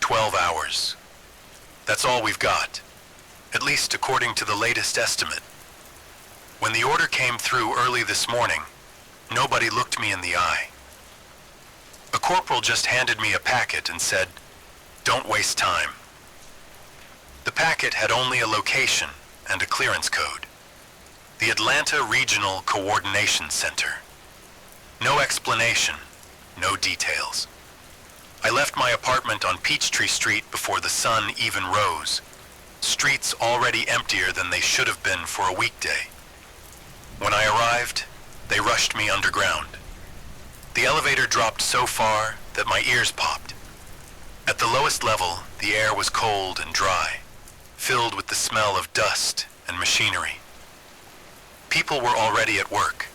12 hours. That's all we've got, at least according to the latest estimate. When the order came through early this morning, nobody looked me in the eye. A corporal just handed me a packet and said, "Don't waste time." The packet had only a location and a clearance code. The Atlanta Regional Coordination Center. No explanation, no details. I left my apartment on Peachtree Street before the sun even rose. Streets already emptier than they should have been for a weekday. When I arrived, they rushed me underground. The elevator dropped so far that my ears popped. At the lowest level, the air was cold and dry, filled with the smell of dust and machinery. People were already at work.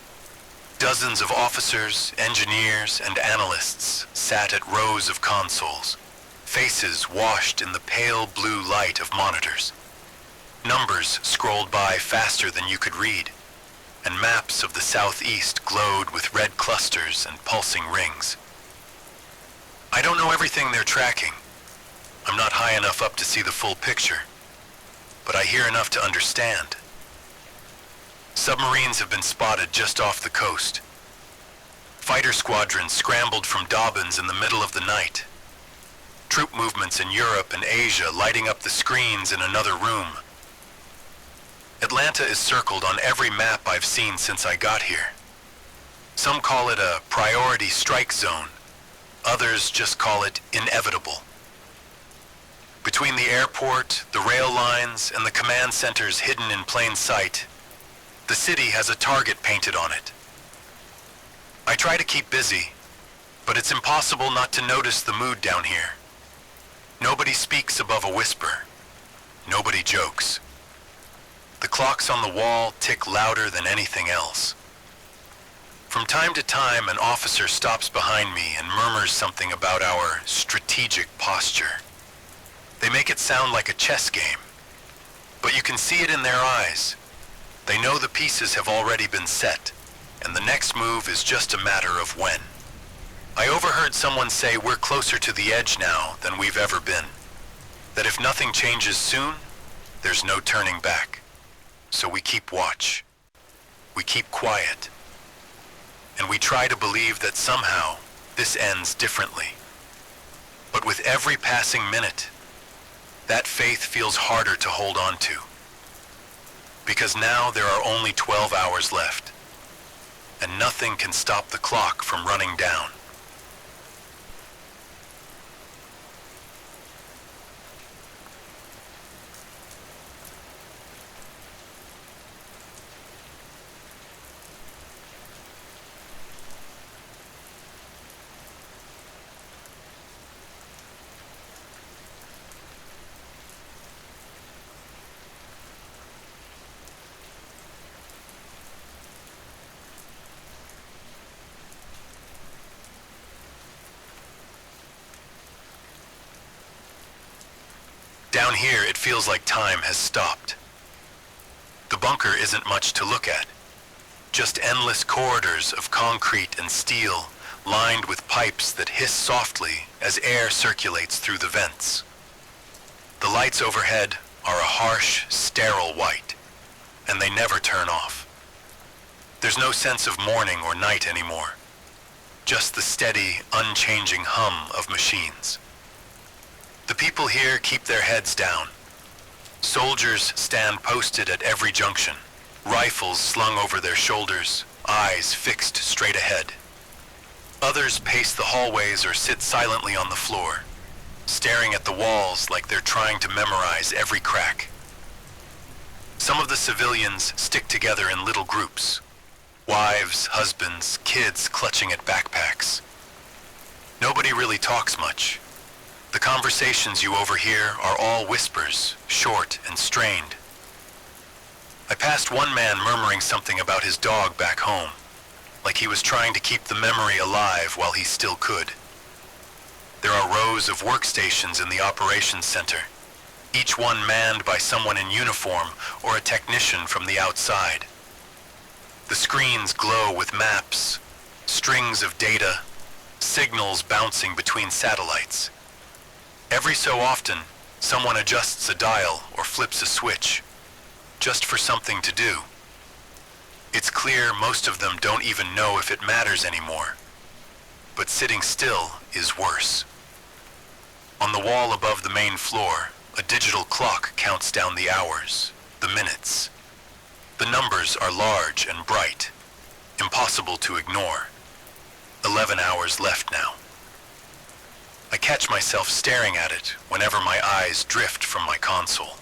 Dozens of officers, engineers, and analysts sat at rows of consoles, faces washed in the pale blue light of monitors. Numbers scrolled by faster than you could read, and maps of the southeast glowed with red clusters and pulsing rings. I don't know everything they're tracking. I'm not high enough up to see the full picture, but I hear enough to understand. Submarines have been spotted just off the coast. Fighter squadrons scrambled from Dobbins in the middle of the night. Troop movements in Europe and Asia lighting up the screens in another room. Atlanta is circled on every map I've seen since I got here. Some call it a priority strike zone. Others just call it inevitable. Between the airport, the rail lines, and the command centers hidden in plain sight, the city has a target painted on it. I try to keep busy, but it's impossible not to notice the mood down here. Nobody speaks above a whisper. Nobody jokes. The clocks on the wall tick louder than anything else. From time to time, an officer stops behind me and murmurs something about our strategic posture. They make it sound like a chess game, but you can see it in their eyes. They know the pieces have already been set, and the next move is just a matter of when. I overheard someone say we're closer to the edge now than we've ever been. That if nothing changes soon, there's no turning back. So we keep watch. We keep quiet. And we try to believe that somehow this ends differently. But with every passing minute, that faith feels harder to hold on to. Because now there are only 12 hours left, and nothing can stop the clock from running down. Down here, it feels like time has stopped. The bunker isn't much to look at. Just endless corridors of concrete and steel lined with pipes that hiss softly as air circulates through the vents. The lights overhead are a harsh, sterile white, and they never turn off. There's no sense of morning or night anymore. Just the steady, unchanging hum of machines. The people here keep their heads down. Soldiers stand posted at every junction, rifles slung over their shoulders, eyes fixed straight ahead. Others pace the hallways or sit silently on the floor, staring at the walls like they're trying to memorize every crack. Some of the civilians stick together in little groups, wives, husbands, kids clutching at backpacks. Nobody really talks much. The conversations you overhear are all whispers, short and strained. I passed one man murmuring something about his dog back home, like he was trying to keep the memory alive while he still could. There are rows of workstations in the operations center, each one manned by someone in uniform or a technician from the outside. The screens glow with maps, strings of data, signals bouncing between satellites. Every so often, someone adjusts a dial or flips a switch, just for something to do. It's clear most of them don't even know if it matters anymore. But sitting still is worse. On the wall above the main floor, a digital clock counts down the hours, the minutes. The numbers are large and bright, impossible to ignore. 11 hours left now. I catch myself staring at it whenever my eyes drift from my console.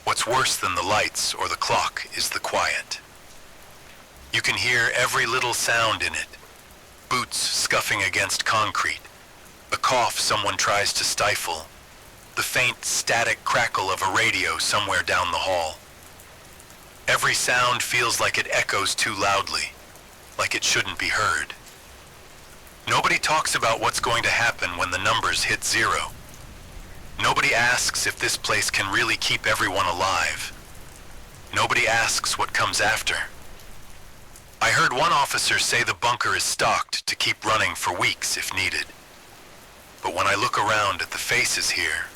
What's worse than the lights or the clock is the quiet. You can hear every little sound in it. Boots scuffing against concrete, a cough someone tries to stifle, the faint static crackle of a radio somewhere down the hall. Every sound feels like it echoes too loudly, like it shouldn't be heard. Nobody talks about what's going to happen when the numbers hit zero. Nobody asks if this place can really keep everyone alive. Nobody asks what comes after. I heard one officer say the bunker is stocked to keep running for weeks if needed. But when I look around at the faces here,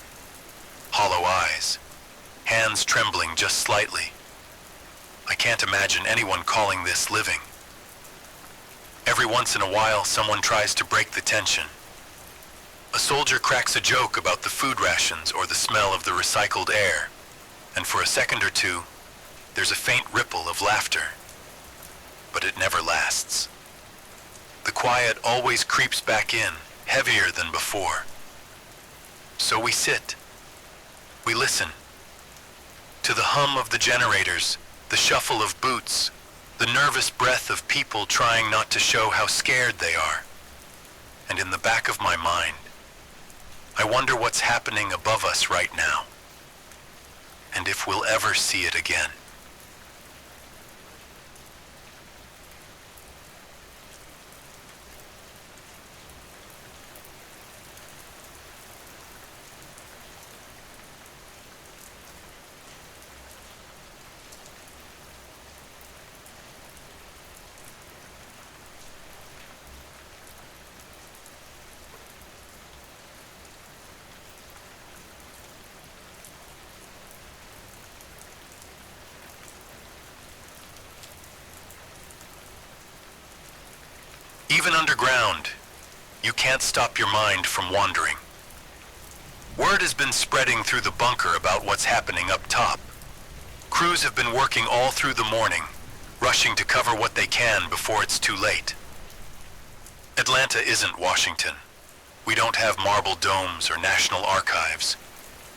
hollow eyes, hands trembling just slightly, I can't imagine anyone calling this living. Every once in a while, someone tries to break the tension. A soldier cracks a joke about the food rations or the smell of the recycled air, and for a second or two, there's a faint ripple of laughter. But it never lasts. The quiet always creeps back in, heavier than before. So we sit. We listen. To the hum of the generators, the shuffle of boots, the nervous breath of people trying not to show how scared they are. And in the back of my mind, I wonder what's happening above us right now, and if we'll ever see it again. Even underground, you can't stop your mind from wandering. Word has been spreading through the bunker about what's happening up top. Crews have been working all through the morning, rushing to cover what they can before it's too late. Atlanta isn't Washington. We don't have marble domes or national archives,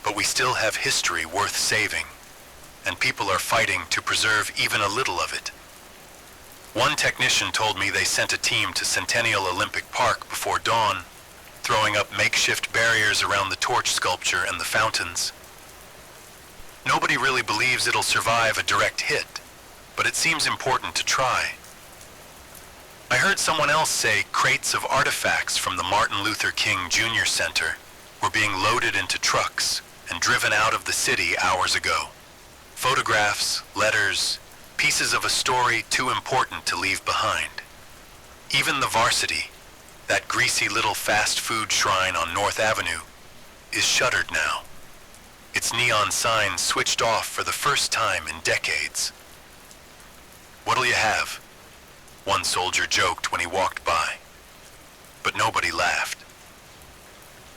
but we still have history worth saving, and people are fighting to preserve even a little of it. One technician told me they sent a team to Centennial Olympic Park before dawn, throwing up makeshift barriers around the torch sculpture and the fountains. Nobody really believes it'll survive a direct hit, but it seems important to try. I heard someone else say crates of artifacts from the Martin Luther King Jr. Center were being loaded into trucks and driven out of the city hours ago. Photographs, letters, pieces of a story too important to leave behind. Even the Varsity, that greasy little fast food shrine on North Avenue, is shuttered now. Its neon sign switched off for the first time in decades. "What'll you have?" one soldier joked when he walked by. But nobody laughed.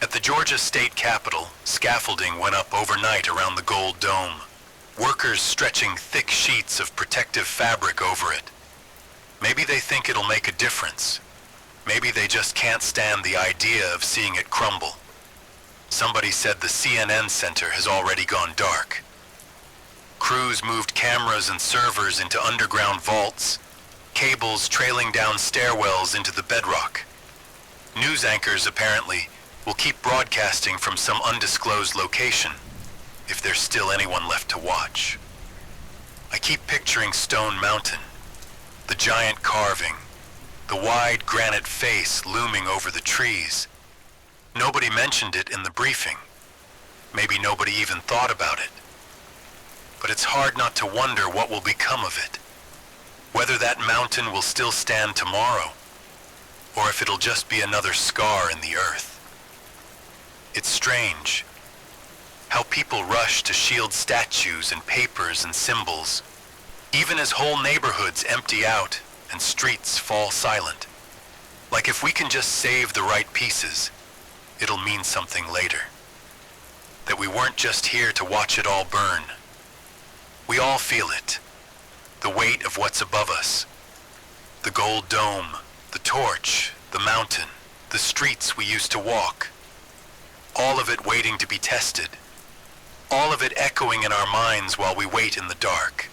At the Georgia State Capitol, scaffolding went up overnight around the gold dome. Workers stretching thick sheets of protective fabric over it. Maybe they think it'll make a difference. Maybe they just can't stand the idea of seeing it crumble. Somebody said the CNN center has already gone dark. Crews moved cameras and servers into underground vaults, cables trailing down stairwells into the bedrock. News anchors apparently will keep broadcasting from some undisclosed location, if there's still anyone left to watch. I keep picturing Stone Mountain, the giant carving, the wide granite face looming over the trees. Nobody mentioned it in the briefing. Maybe nobody even thought about it. But it's hard not to wonder what will become of it. Whether that mountain will still stand tomorrow, or if it'll just be another scar in the earth. It's strange how people rush to shield statues and papers and symbols, even as whole neighborhoods empty out and streets fall silent. Like if we can just save the right pieces, it'll mean something later. That we weren't just here to watch it all burn. We all feel it. The weight of what's above us. The gold dome, the torch, the mountain, the streets we used to walk. All of it waiting to be tested. All of it echoing in our minds while we wait in the dark.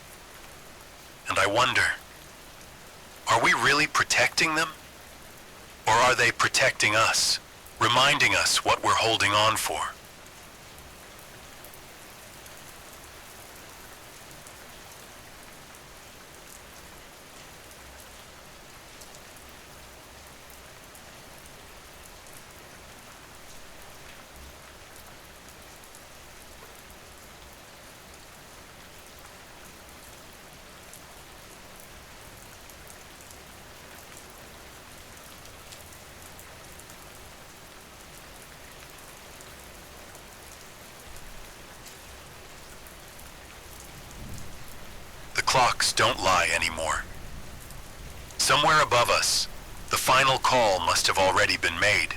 And I wonder, are we really protecting them? Or are they protecting us, reminding us what we're holding on for? Clocks don't lie anymore. Somewhere above us, the final call must have already been made.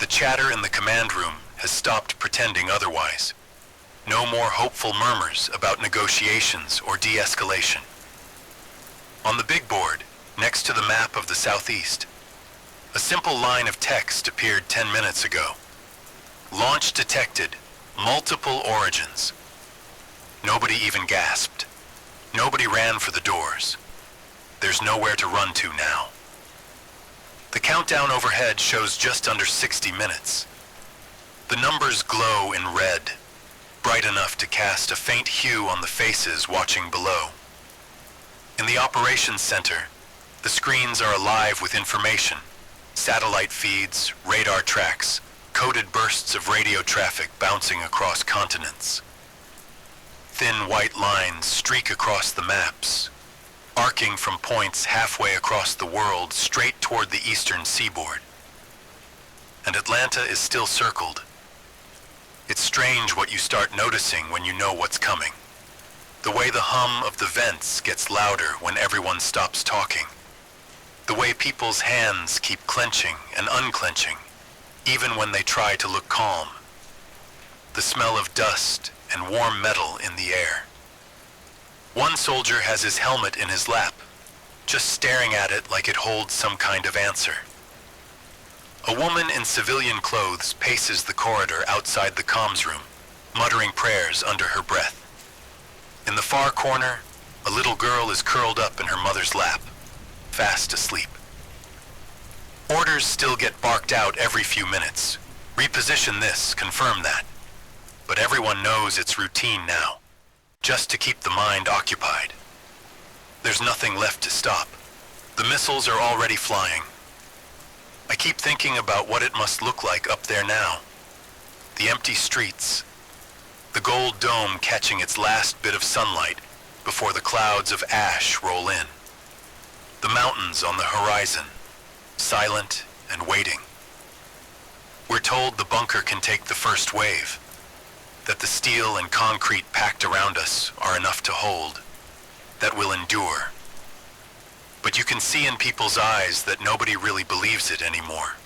The chatter in the command room has stopped pretending otherwise. No more hopeful murmurs about negotiations or de-escalation. On the big board, next to the map of the southeast, a simple line of text appeared 10 minutes ago. Launch detected, multiple origins. Nobody even gasped. Nobody ran for the doors. There's nowhere to run to now. The countdown overhead shows just under 60 minutes. The numbers glow in red, bright enough to cast a faint hue on the faces watching below. In the operations center, the screens are alive with information. Satellite feeds, radar tracks, coded bursts of radio traffic bouncing across continents. Thin white lines streak across the maps, arcing from points halfway across the world straight toward the eastern seaboard. And Atlanta is still circled. It's strange what you start noticing when you know what's coming. The way the hum of the vents gets louder when everyone stops talking. The way people's hands keep clenching and unclenching, even when they try to look calm. The smell of dust and warm metal in the air. One soldier has his helmet in his lap, just staring at it like it holds some kind of answer. A woman in civilian clothes paces the corridor outside the comms room, muttering prayers under her breath. In the far corner, a little girl is curled up in her mother's lap, fast asleep. Orders still get barked out every few minutes. Reposition this, confirm that. But everyone knows it's routine now, just to keep the mind occupied. There's nothing left to stop. The missiles are already flying. I keep thinking about what it must look like up there now. The empty streets, the gold dome catching its last bit of sunlight before the clouds of ash roll in. The mountains on the horizon, silent and waiting. We're told the bunker can take the first wave, that the steel and concrete packed around us are enough to hold, that will endure. But you can see in people's eyes that nobody really believes it anymore.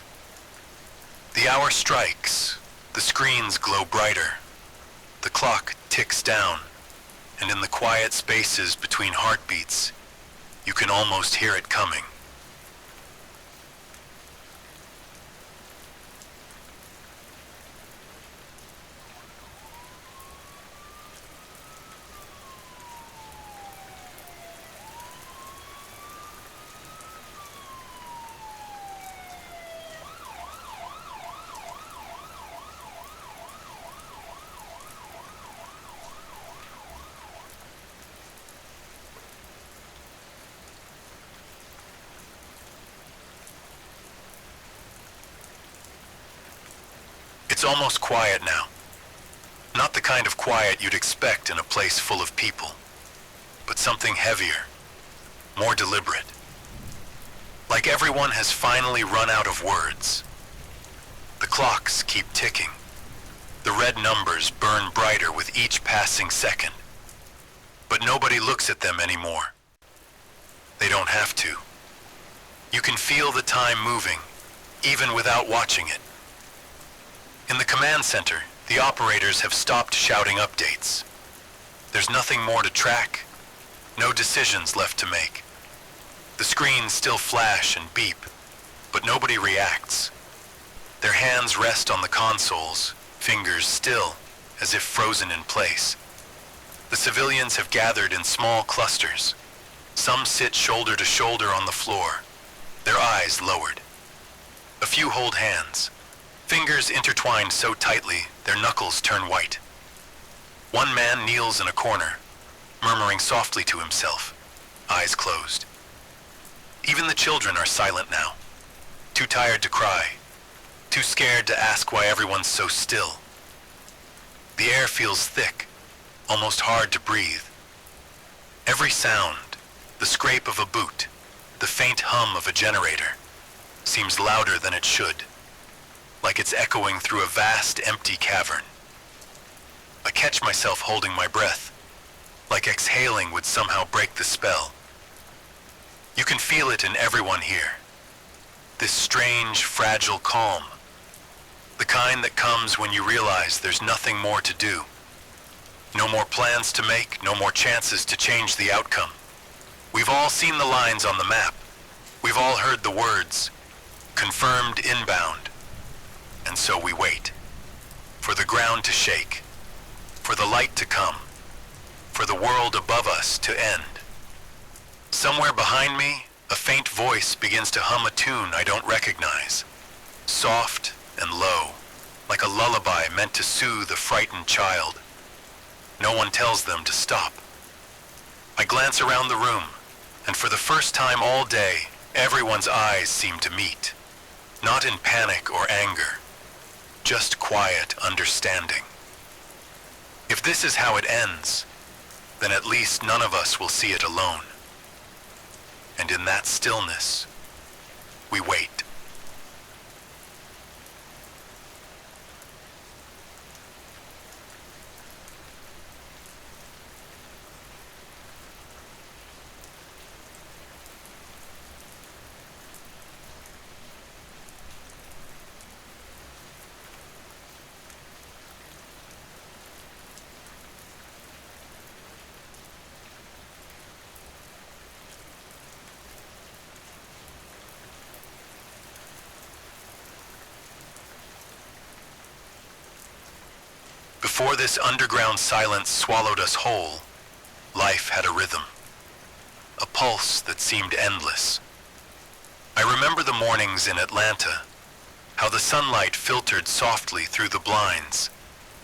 The hour strikes, the screens glow brighter, the clock ticks down, and in the quiet spaces between heartbeats, you can almost hear it coming. It's almost quiet now. Not the kind of quiet you'd expect in a place full of people, but something heavier, more deliberate. Like everyone has finally run out of words. The clocks keep ticking, The red numbers burn brighter with each passing second. But nobody looks at them anymore. They don't have to. You can feel the time moving, even without watching it. In the command center, the operators have stopped shouting updates. There's nothing more to track, no decisions left to make. The screens still flash and beep, but nobody reacts. Their hands rest on the consoles, fingers still, as if frozen in place. The civilians have gathered in small clusters. Some sit shoulder to shoulder on the floor, their eyes lowered. A few hold hands, fingers intertwined so tightly their knuckles turn white. One man kneels in a corner, murmuring softly to himself, eyes closed. Even the children are silent now, too tired to cry, too scared to ask why everyone's so still. The air feels thick, almost hard to breathe. Every sound, the scrape of a boot, the faint hum of a generator, seems louder than it should, like it's echoing through a vast, empty cavern. I catch myself holding my breath, like exhaling would somehow break the spell. You can feel it in everyone here. This strange, fragile calm. The kind that comes when you realize there's nothing more to do. No more plans to make, no more chances to change the outcome. We've all seen the lines on the map. We've all heard the words, confirmed inbound. And so we wait. For the ground to shake. For the light to come. For the world above us to end. Somewhere behind me, a faint voice begins to hum a tune I don't recognize. Soft and low, like a lullaby meant to soothe a frightened child. No one tells them to stop. I glance around the room, and for the first time all day, everyone's eyes seem to meet. Not in panic or anger, just quiet understanding. If this is how it ends, then at least none of us will see it alone. And in that stillness, we wait. Before this underground silence swallowed us whole, life had a rhythm, a pulse that seemed endless. I remember the mornings in Atlanta, how the sunlight filtered softly through the blinds,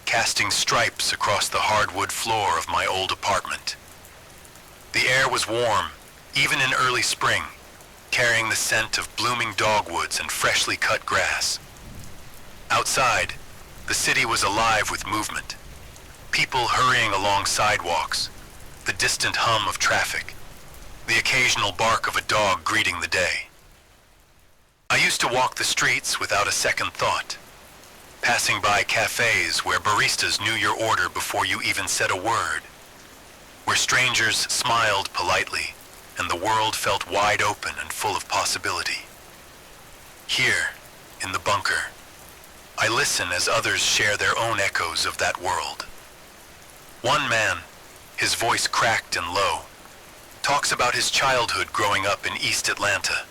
casting stripes across the hardwood floor of my old apartment. The air was warm, even in early spring, carrying the scent of blooming dogwoods and freshly cut grass. Outside, the city was alive with movement. People hurrying along sidewalks, the distant hum of traffic, the occasional bark of a dog greeting the day. I used to walk the streets without a second thought, passing by cafes where baristas knew your order before you even said a word, where strangers smiled politely and the world felt wide open and full of possibility. Here, in the bunker, I listen as others share their own echoes of that world. One man, his voice cracked and low, talks about his childhood growing up in East Atlanta,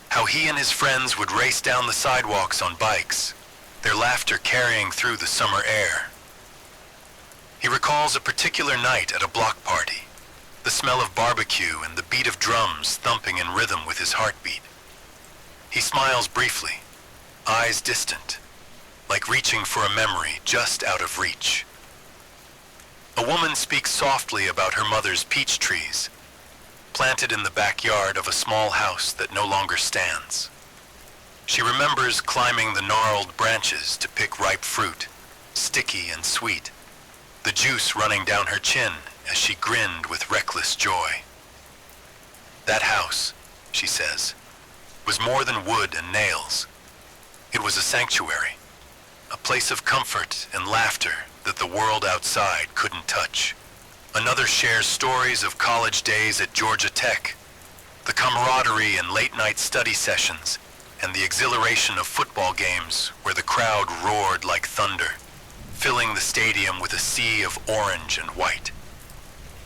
how he and his friends would race down the sidewalks on bikes, their laughter carrying through the summer air. He recalls a particular night at a block party, the smell of barbecue and the beat of drums thumping in rhythm with his heartbeat. He smiles briefly, eyes distant, like reaching for a memory just out of reach. A woman speaks softly about her mother's peach trees, planted in the backyard of a small house that no longer stands. She remembers climbing the gnarled branches to pick ripe fruit, sticky and sweet, the juice running down her chin as she grinned with reckless joy. That house, she says, was more than wood and nails. It was a sanctuary, a place of comfort and laughter that the world outside couldn't touch. Another shares stories of college days at Georgia Tech, the camaraderie in late-night study sessions, and the exhilaration of football games where the crowd roared like thunder, filling the stadium with a sea of orange and white.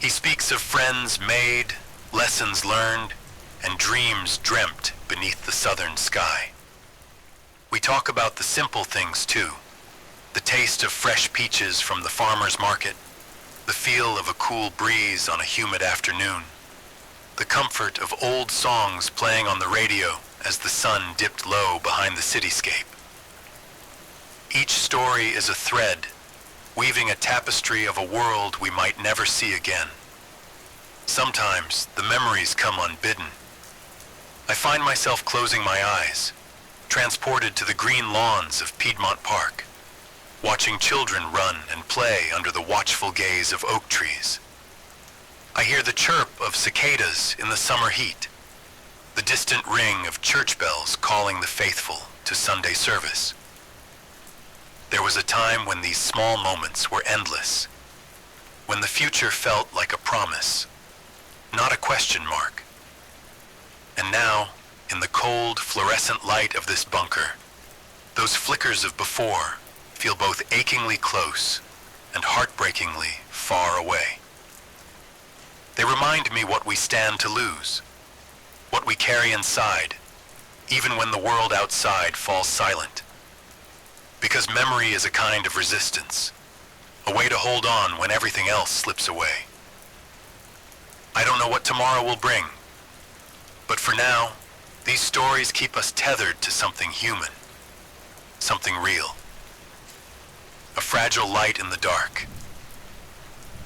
He speaks of friends made, lessons learned, and dreams dreamt beneath the southern sky. We talk about the simple things too, the taste of fresh peaches from the farmer's market, the feel of a cool breeze on a humid afternoon, the comfort of old songs playing on the radio as the sun dipped low behind the cityscape. Each story is a thread, weaving a tapestry of a world we might never see again. Sometimes the memories come unbidden. I find myself closing my eyes, transported to the green lawns of Piedmont Park, watching children run and play under the watchful gaze of oak trees. I hear the chirp of cicadas in the summer heat, the distant ring of church bells calling the faithful to Sunday service. There was a time when these small moments were endless, when the future felt like a promise, not a question mark. And now, in the cold, fluorescent light of this bunker, those flickers of before feel both achingly close and heartbreakingly far away. They remind me what we stand to lose, what we carry inside, even when the world outside falls silent. Because memory is a kind of resistance, a way to hold on when everything else slips away. I don't know what tomorrow will bring, but for now, these stories keep us tethered to something human, something real. A fragile light in the dark,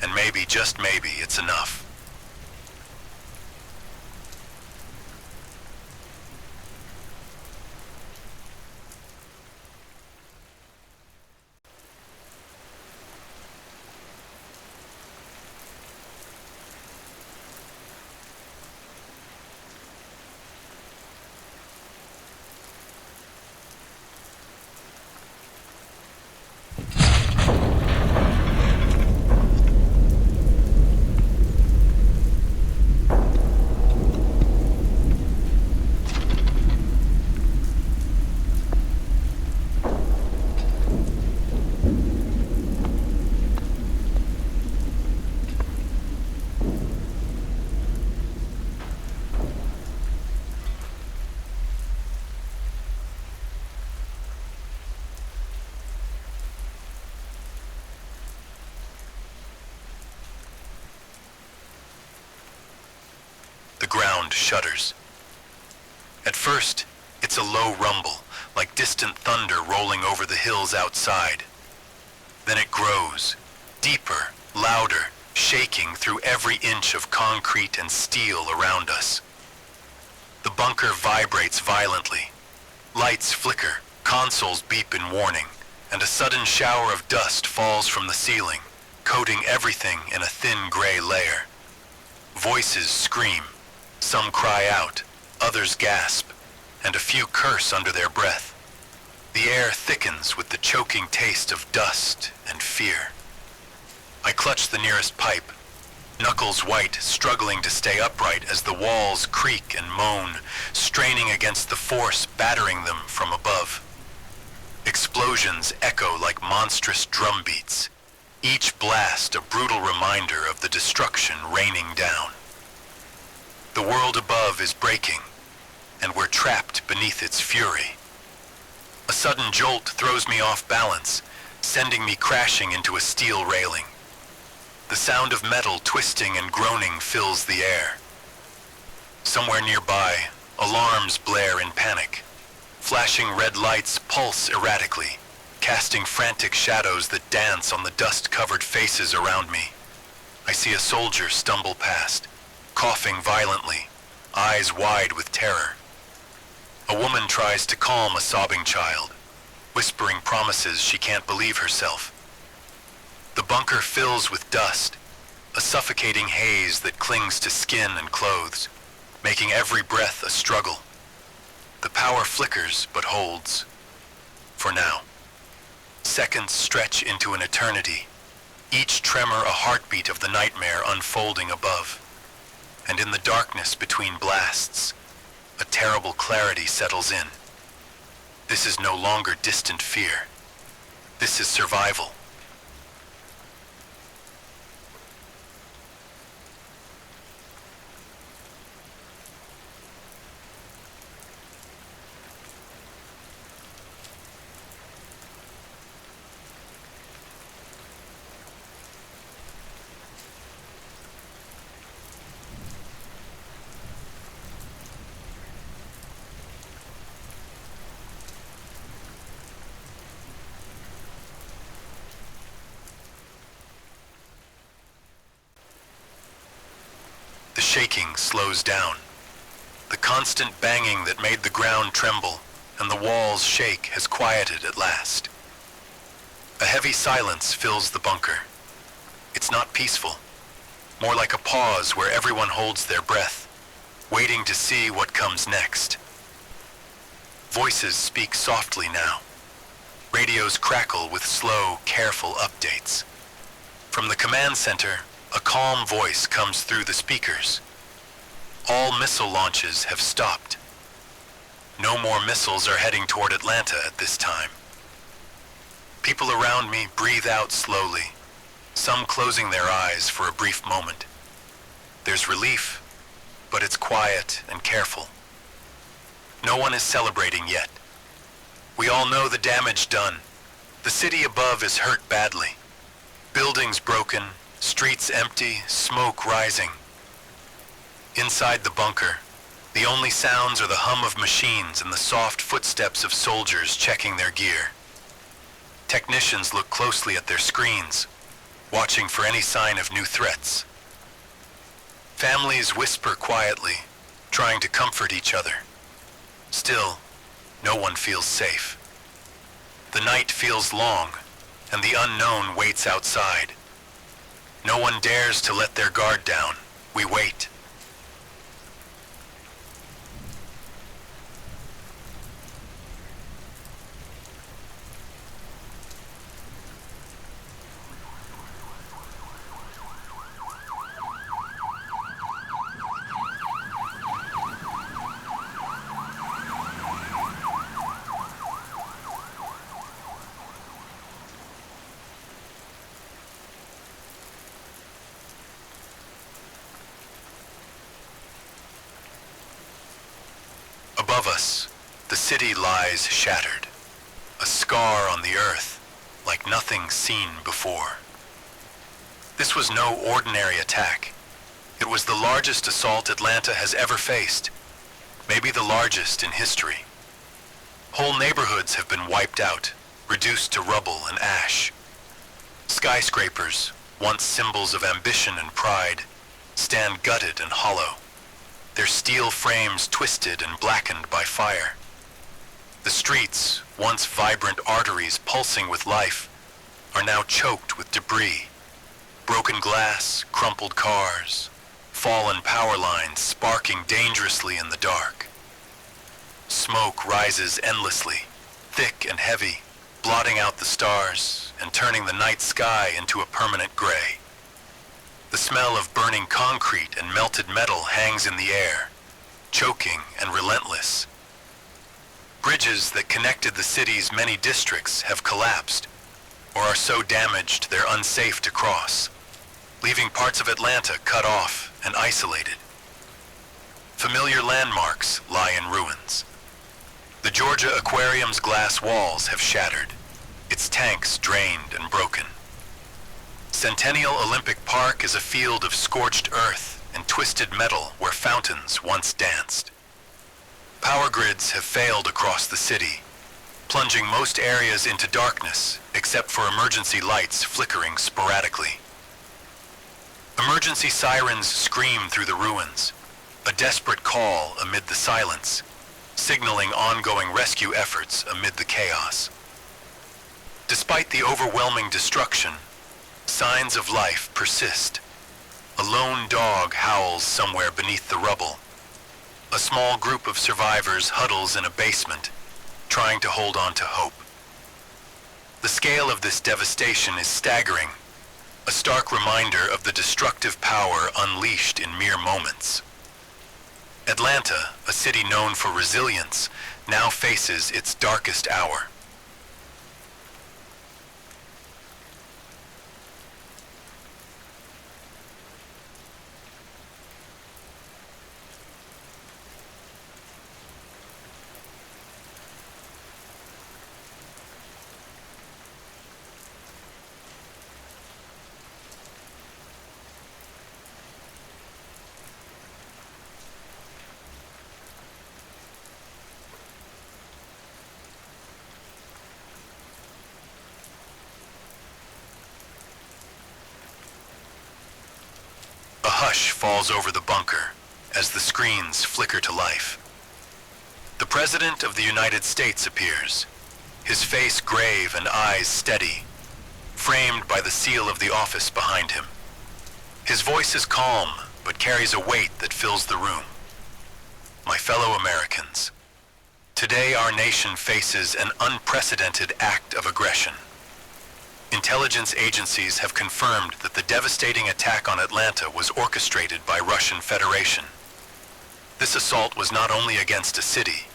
and maybe, just maybe, it's enough. The ground shudders. At first, it's a low rumble, like distant thunder rolling over the hills outside. Then it grows, deeper, louder, shaking through every inch of concrete and steel around us. The bunker vibrates violently. Lights flicker, consoles beep in warning, and a sudden shower of dust falls from the ceiling, coating everything in a thin gray layer. Voices scream. Some cry out, others gasp, and a few curse under their breath. The air thickens with the choking taste of dust and fear. I clutch the nearest pipe, knuckles white, struggling to stay upright as the walls creak and moan, straining against the force battering them from above. Explosions echo like monstrous drum beats, each blast a brutal reminder of the destruction raining down. The world above is breaking, and we're trapped beneath its fury. A sudden jolt throws me off balance, sending me crashing into a steel railing. The sound of metal twisting and groaning fills the air. Somewhere nearby, alarms blare in panic. Flashing red lights pulse erratically, casting frantic shadows that dance on the dust-covered faces around me. I see a soldier stumble past, coughing violently, eyes wide with terror. A woman tries to calm a sobbing child, whispering promises she can't believe herself. The bunker fills with dust, a suffocating haze that clings to skin and clothes, making every breath a struggle. The power flickers but holds, for now. Seconds stretch into an eternity, each tremor a heartbeat of the nightmare unfolding above. And in the darkness between blasts, a terrible clarity settles in. This is no longer distant fear. This is survival. The shaking slows down. The constant banging that made the ground tremble and the walls shake has quieted at last. A heavy silence fills the bunker. It's not peaceful, more like a pause where everyone holds their breath, waiting to see what comes next. Voices speak softly now. Radios crackle with slow, careful updates. From the command center, a calm voice comes through the speakers. All missile launches have stopped. No more missiles are heading toward Atlanta at this time. People around me breathe out slowly, some closing their eyes for a brief moment. There's relief, but it's quiet and careful. No one is celebrating yet. We all know the damage done. The city above is hurt badly. Buildings broken, streets empty, smoke rising. Inside the bunker, the only sounds are the hum of machines and the soft footsteps of soldiers checking their gear. Technicians look closely at their screens, watching for any sign of new threats. Families whisper quietly, trying to comfort each other. Still, no one feels safe. The night feels long, and the unknown waits outside. No one dares to let their guard down. We wait. Above us, the city lies shattered, a scar on the earth, like nothing seen before. This was no ordinary attack. It was the largest assault Atlanta has ever faced, maybe the largest in history. Whole neighborhoods have been wiped out, reduced to rubble and ash. Skyscrapers, once symbols of ambition and pride, stand gutted and hollow, their steel frames twisted and blackened by fire. The streets, once vibrant arteries pulsing with life, are now choked with debris. Broken glass, crumpled cars, fallen power lines sparking dangerously in the dark. Smoke rises endlessly, thick and heavy, blotting out the stars and turning the night sky into a permanent gray. The smell of burning concrete and melted metal hangs in the air, choking and relentless. Bridges that connected the city's many districts have collapsed, or are so damaged they're unsafe to cross, leaving parts of Atlanta cut off and isolated. Familiar landmarks lie in ruins. The Georgia Aquarium's glass walls have shattered, its tanks drained and broken. Centennial Olympic Park is a field of scorched earth and twisted metal where fountains once danced. Power grids have failed across the city, plunging most areas into darkness except for emergency lights flickering sporadically. Emergency sirens scream through the ruins, a desperate call amid the silence, signaling ongoing rescue efforts amid the chaos. Despite the overwhelming destruction, signs of life persist. A lone dog howls somewhere beneath the rubble. A small group of survivors huddles in a basement, trying to hold on to hope. The scale of this devastation is staggering, a stark reminder of the destructive power unleashed in mere moments. Atlanta, a city known for resilience, now faces its darkest hour. A hush falls over the bunker as the screens flicker to life. The President of the United States appears, his face grave and eyes steady, framed by the seal of the office behind him. His voice is calm, but carries a weight that fills the room. My fellow Americans, today our nation faces an unprecedented act of aggression. Intelligence agencies have confirmed that the devastating attack on Atlanta was orchestrated by Russian Federation. This assault was not only against a city,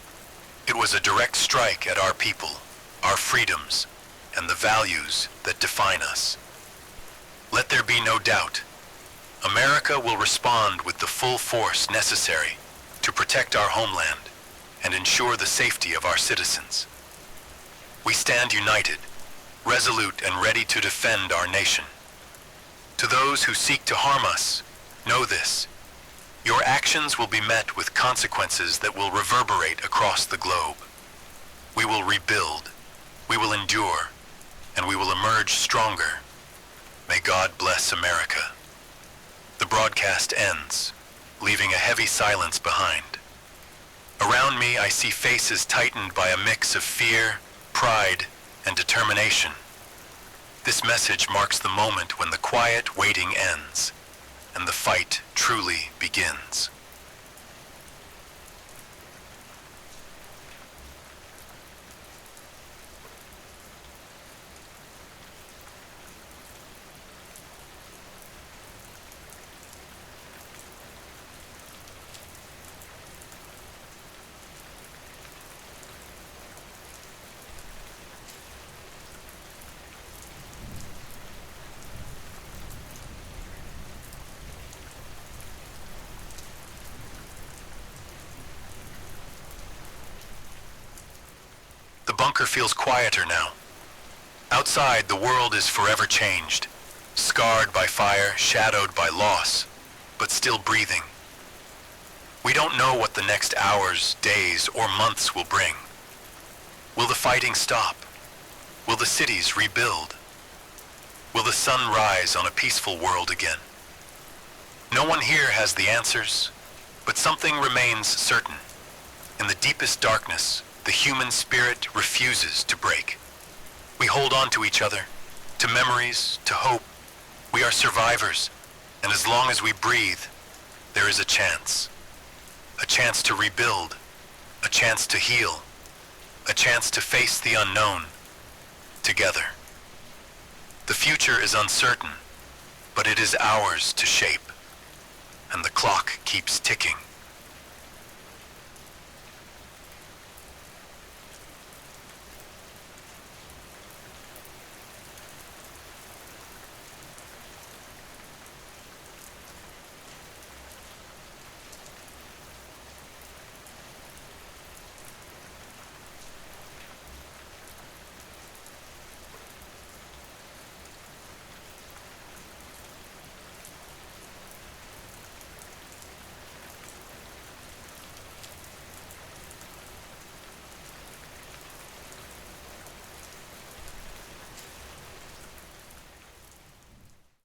it was a direct strike at our people, our freedoms, and the values that define us. Let there be no doubt, America will respond with the full force necessary to protect our homeland and ensure the safety of our citizens. We stand united, resolute and ready to defend our nation. To those who seek to harm us, know this: your actions will be met with consequences that will reverberate across the globe. We will rebuild, we will endure, and we will emerge stronger. May God bless America. The broadcast ends, leaving a heavy silence behind. Around me, I see faces tightened by a mix of fear, pride, and determination. This message marks the moment when the quiet waiting ends and the fight truly begins. The bunker feels quieter now. Outside, the world is forever changed, scarred by fire, shadowed by loss, but still breathing. We don't know what the next hours, days, or months will bring. Will the fighting stop? Will the cities rebuild? Will the sun rise on a peaceful world again? No one here has the answers, but something remains certain. In the deepest darkness, the human spirit refuses to break. We hold on to each other, to memories, to hope. We are survivors, and as long as we breathe, there is a chance. A chance to rebuild, a chance to heal, a chance to face the unknown together. The future is uncertain, but it is ours to shape, and the clock keeps ticking.